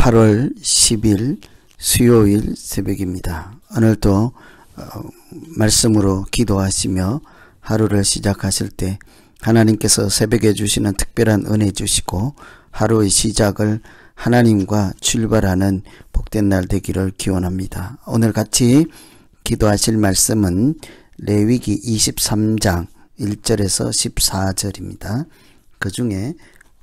8월 10일 수요일 새벽입니다. 오늘도 말씀으로 기도하시며 하루를 시작하실 때 하나님께서 새벽에 주시는 특별한 은혜 주시고 하루의 시작을 하나님과 출발하는 복된 날 되기를 기원합니다. 오늘 같이 기도하실 말씀은 레위기 23장 1절에서 14절입니다. 그 중에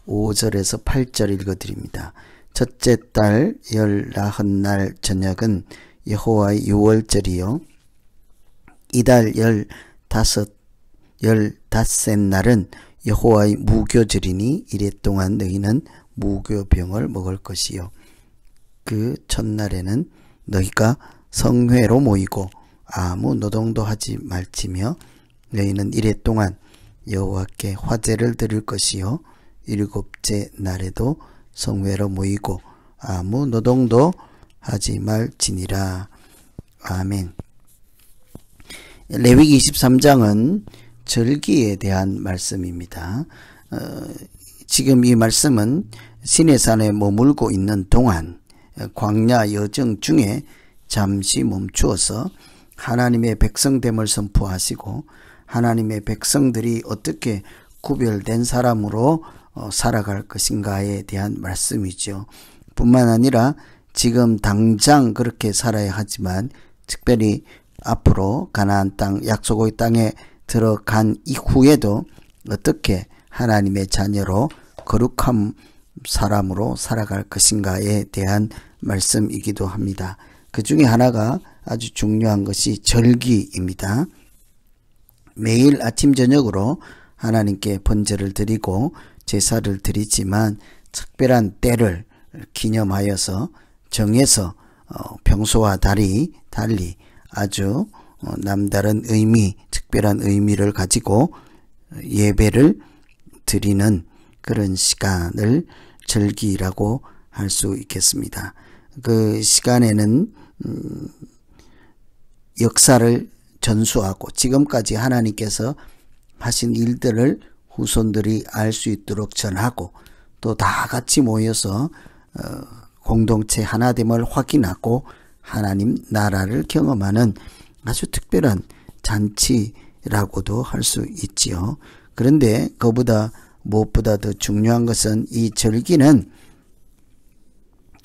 5절에서 8절 읽어드립니다. 첫째 달 14날 저녁은 여호와의 유월절이요 이달 15셋 날은 여호와의 무교절이니 이래 동안 너희는 무교병을 먹을 것이요 그 첫날에는 너희가 성회로 모이고 아무 노동도 하지 말지며 너희는 이래 동안 여호와께 화제를 드릴 것이요 일곱째 날에도 성회로 모이고 아무 노동도 하지 말지니라. 아멘. 레위기 23장은 절기에 대한 말씀입니다. 지금 이 말씀은 시내산에 머물고 있는 동안 광야 여정 중에 잠시 멈추어서 하나님의 백성됨을 선포하시고 하나님의 백성들이 어떻게 구별된 사람으로 살아갈 것인가에 대한 말씀이죠. 뿐만 아니라 지금 당장 그렇게 살아야 하지만 특별히 앞으로 가나안 땅 약속의 땅에 들어간 이후에도 어떻게 하나님의 자녀로 거룩한 사람으로 살아갈 것인가에 대한 말씀이기도 합니다. 그 중에 하나가 아주 중요한 것이 절기입니다. 매일 아침 저녁으로 하나님께 번제를 드리고 제사를 드리지만 특별한 때를 기념하여서 정해서 평소와 달리 아주 남다른 의미, 특별한 의미를 가지고 예배를 드리는 그런 시간을 절기라고 할 수 있겠습니다. 그 시간에는 역사를 전수하고 지금까지 하나님께서 하신 일들을 후손들이 알 수 있도록 전하고 또 다 같이 모여서 공동체 하나됨을 확인하고 하나님 나라를 경험하는 아주 특별한 잔치라고도 할 수 있지요. 그런데 그보다 무엇보다 더 중요한 것은 이 절기는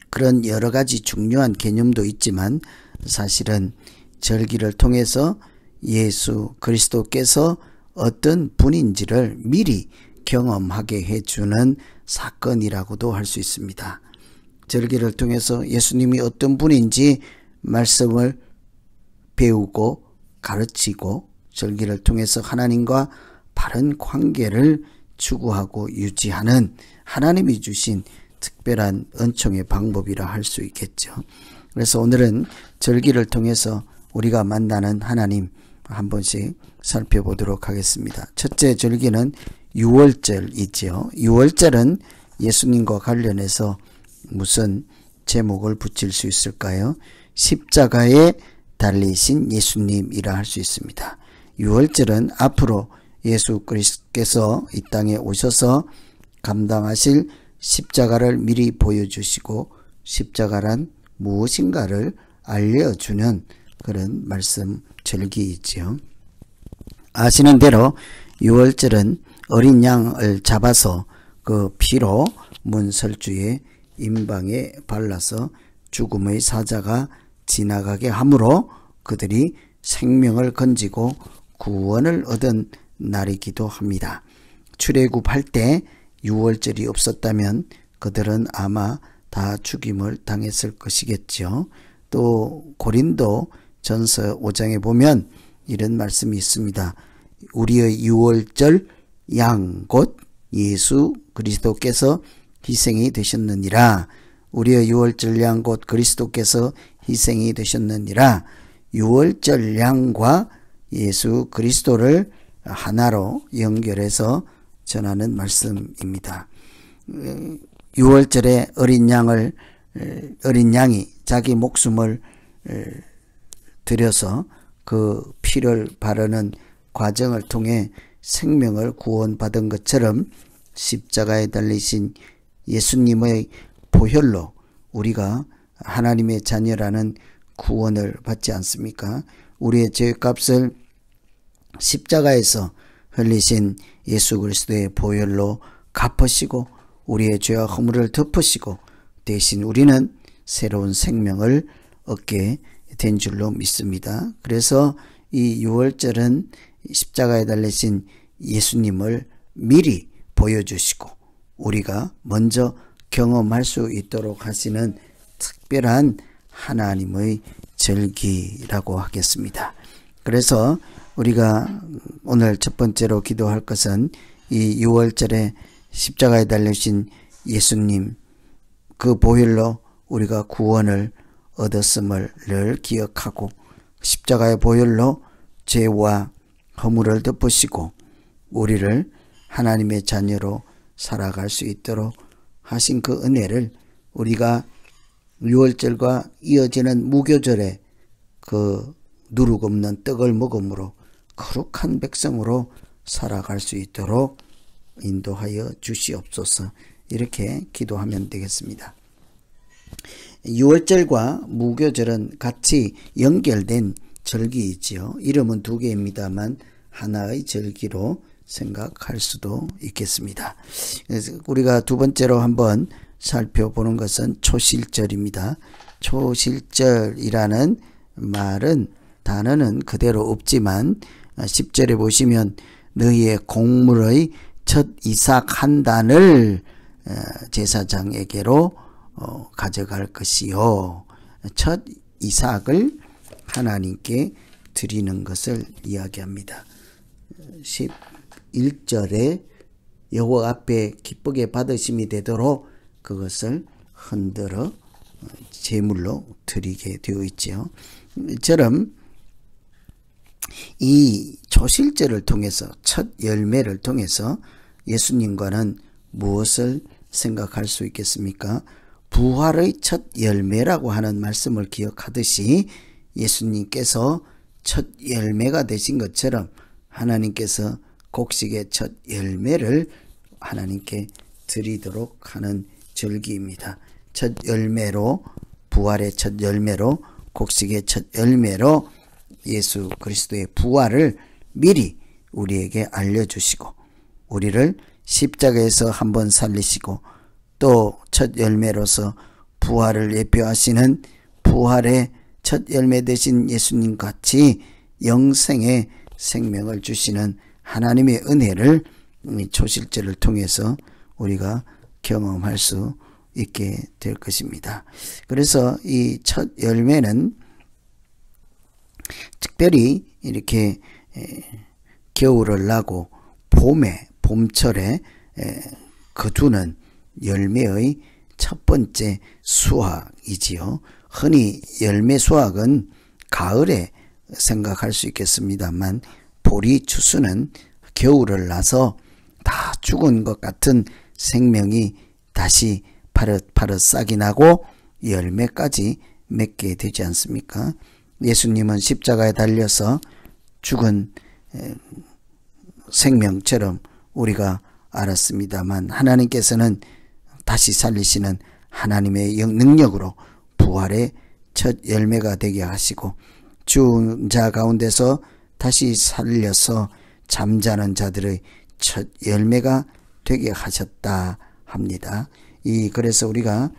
그런 여러 가지 중요한 개념도 있지만 사실은 절기를 통해서 예수 그리스도께서 어떤 분인지를 미리 경험하게 해주는 사건이라고도 할 수 있습니다. 절기를 통해서 예수님이 어떤 분인지 말씀을 배우고 가르치고 절기를 통해서 하나님과 바른 관계를 추구하고 유지하는 하나님이 주신 특별한 은총의 방법이라 할 수 있겠죠. 그래서 오늘은 절기를 통해서 우리가 만나는 하나님 한 번씩 살펴보도록 하겠습니다. 첫째 절기는 유월절이지요. 유월절은 예수님과 관련해서 무슨 제목을 붙일 수 있을까요? 십자가에 달리신 예수님이라 할 수 있습니다. 유월절은 앞으로 예수 그리스도께서 이 땅에 오셔서 감당하실 십자가를 미리 보여주시고 십자가란 무엇인가를 알려주는 그런 말씀 절기이지요. 아시는 대로 유월절은 어린 양을 잡아서 그 피로 문설주의 임방에 발라서 죽음의 사자가 지나가게 함으로 그들이 생명을 건지고 구원을 얻은 날이기도 합니다. 출애굽할 때 유월절이 없었다면 그들은 아마 다 죽임을 당했을 것이겠죠. 또 고린도 전서 5장에 보면 이런 말씀이 있습니다. 우리의 유월절 양 곧 예수 그리스도께서 희생이 되셨느니라. 우리의 유월절 양 곧 그리스도께서 희생이 되셨느니라. 유월절 양과 예수 그리스도를 하나로 연결해서 전하는 말씀입니다. 유월절에 어린 양이 자기 목숨을 들여서 그 피를 바르는 과정을 통해 생명을 구원받은 것처럼 십자가에 달리신 예수님의 보혈로 우리가 하나님의 자녀라는 구원을 받지 않습니까? 우리의 죄값을 십자가에서 흘리신 예수 그리스도의 보혈로 갚으시고 우리의 죄와 허물을 덮으시고 대신 우리는 새로운 생명을 얻게 된 줄로 믿습니다. 그래서 이 유월절은 십자가에 달리신 예수님을 미리 보여주시고 우리가 먼저 경험할 수 있도록 하시는 특별한 하나님의 절기라고 하겠습니다. 그래서 우리가 오늘 첫 번째로 기도할 것은 이 유월절에 십자가에 달리신 예수님 그 보혈로 우리가 구원을 얻었음을 늘 기억하고 십자가의 보혈로 죄와 허물을 덮으시고 우리를 하나님의 자녀로 살아갈 수 있도록 하신 그 은혜를 우리가 유월절과 이어지는 무교절에 그 누룩 없는 떡을 먹음으로 거룩한 백성으로 살아갈 수 있도록 인도하여 주시옵소서. 이렇게 기도하면 되겠습니다. 유월절과 무교절은 같이 연결된 절기이지요. 이름은 두 개입니다만 하나의 절기로 생각할 수도 있겠습니다. 그래서 우리가 두 번째로 한번 살펴보는 것은 초실절입니다. 초실절이라는 말은 단어는 그대로 없지만 10절에 보시면 너희의 곡물의 첫 이삭 한 단을 제사장에게로 가져갈 것이요. 첫 이삭을 하나님께 드리는 것을 이야기합니다. 11절에 여호와 앞에 기쁘게 받으심이 되도록 그것을 흔들어 제물로 드리게 되어 있죠. 이처럼 이 초실절을 통해서 첫 열매를 통해서 예수님과는 무엇을 생각할 수 있겠습니까? 부활의 첫 열매라고 하는 말씀을 기억하듯이 예수님께서 첫 열매가 되신 것처럼 하나님께서 곡식의 첫 열매를 하나님께 드리도록 하는 절기입니다. 첫 열매로 부활의 첫 열매로 곡식의 첫 열매로 예수 그리스도의 부활을 미리 우리에게 알려주시고 우리를 십자가에서 한번 살리시고 또 첫 열매로서 부활을 예표하시는 부활의 첫 열매 되신 예수님 같이 영생의 생명을 주시는 하나님의 은혜를 초실절을 통해서 우리가 경험할 수 있게 될 것입니다. 그래서 이 첫 열매는 특별히 이렇게 겨울을 나고 봄철에 거두는 열매의 첫 번째 수확이지요. 흔히 열매 수확은 가을에 생각할 수 있겠습니다만 보리 추수는 겨울을 나서 다 죽은 것 같은 생명이 다시 파릇파릇 싹이 나고 열매까지 맺게 되지 않습니까? 예수님은 십자가에 달려서 죽은 생명처럼 우리가 알았습니다만 하나님께서는 다시 살리시는 하나님의 능력으로 부활의 첫 열매가 되게 하시고 죽은 자 가운데서 다시 살려서 잠자는 자들의 첫 열매가 되게 하셨다 합니다. 그래서 우리가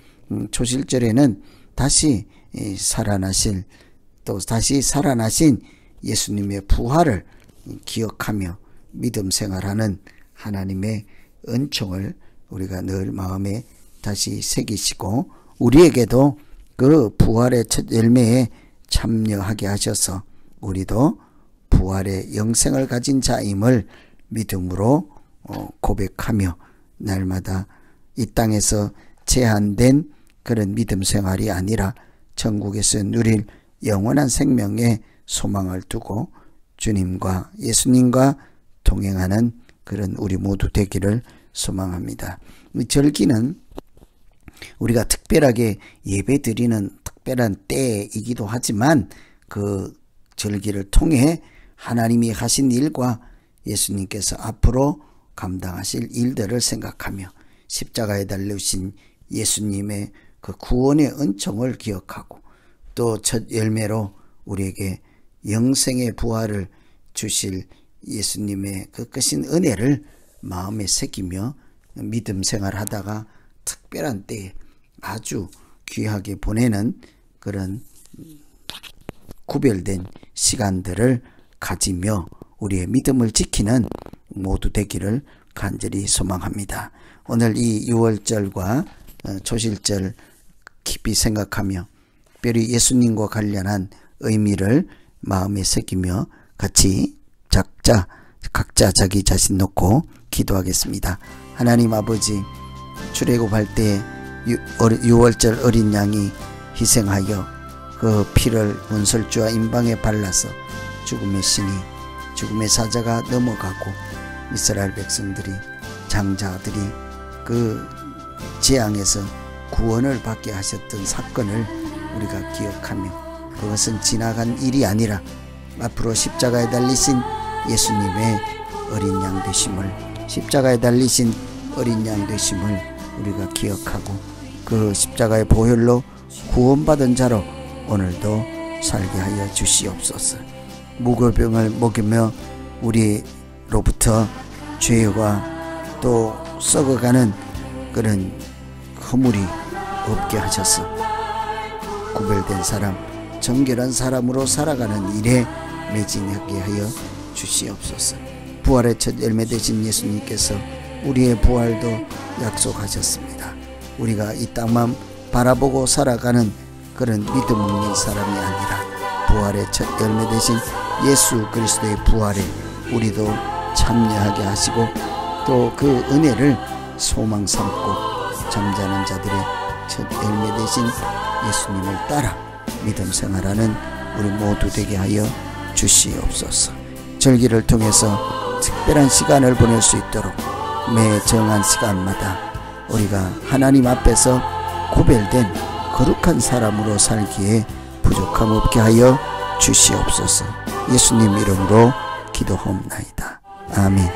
초실절에는 다시 살아나신 예수님의 부활을 기억하며 믿음 생활하는 하나님의 은총을 우리가 늘 마음에 다시 새기시고 우리에게도 그 부활의 첫 열매에 참여하게 하셔서 우리도 부활의 영생을 가진 자임을 믿음으로 고백하며 날마다 이 땅에서 제한된 그런 믿음 생활이 아니라 천국에서 누릴 영원한 생명의 소망을 두고 주님과 예수님과 동행하는 그런 우리 모두 되기를 소망합니다. 이 절기는 우리가 특별하게 예배 드리는 특별한 때이기도 하지만 그 절기를 통해 하나님이 하신 일과 예수님께서 앞으로 감당하실 일들을 생각하며 십자가에 달리신 예수님의 그 구원의 은총을 기억하고 또 첫 열매로 우리에게 영생의 부활을 주실 예수님의 그 크신 은혜를 마음에 새기며 믿음 생활하다가 특별한 때에 아주 귀하게 보내는 그런 구별된 시간들을 가지며 우리의 믿음을 지키는 모두 되기를 간절히 소망합니다. 오늘 이 6월절과 초실절 깊이 생각하며 특별히 예수님과 관련한 의미를 마음에 새기며 같이 각자 자기 자신 놓고 기도하겠습니다. 하나님 아버지, 출애굽할 때 6월절 어린 양이 희생하여 그 피를 문설주와 임방에 발라서 죽음의 신이, 죽음의 사자가 넘어가고 이스라엘 백성들이, 장자들이 그 재앙에서 구원을 받게 하셨던 사건을 우리가 기억하며 그것은 지나간 일이 아니라 앞으로 십자가에 달리신 예수님의 어린 양 되심을, 십자가에 달리신 어린 양 되심을 우리가 기억하고 그 십자가의 보혈로 구원받은 자로 오늘도 살게 하여 주시옵소서. 무고병을 먹이며 우리로부터 죄와 또 썩어가는 그런 허물이 없게 하셔서 구별된 사람, 정결한 사람으로 살아가는 일에 매진하게 하여 주시옵소서. 부활의 첫 열매 되신 예수님께서 우리의 부활도 약속하셨습니다. 우리가 이 땅만 바라보고 살아가는 그런 믿음 없는 사람이 아니라 부활의 첫 열매 되신 예수 그리스도의 부활에 우리도 참여하게 하시고 또 그 은혜를 소망 삼고 잠자는 자들의 첫 열매 되신 예수님을 따라 믿음 생활하는 우리 모두 되게 하여 주시옵소서. 절기를 통해서 특별한 시간을 보낼 수 있도록 매 정한 시간마다 우리가 하나님 앞에서 구별된 거룩한 사람으로 살기에 부족함 없게 하여 주시옵소서. 예수님 이름으로 기도하옵나이다. 아멘.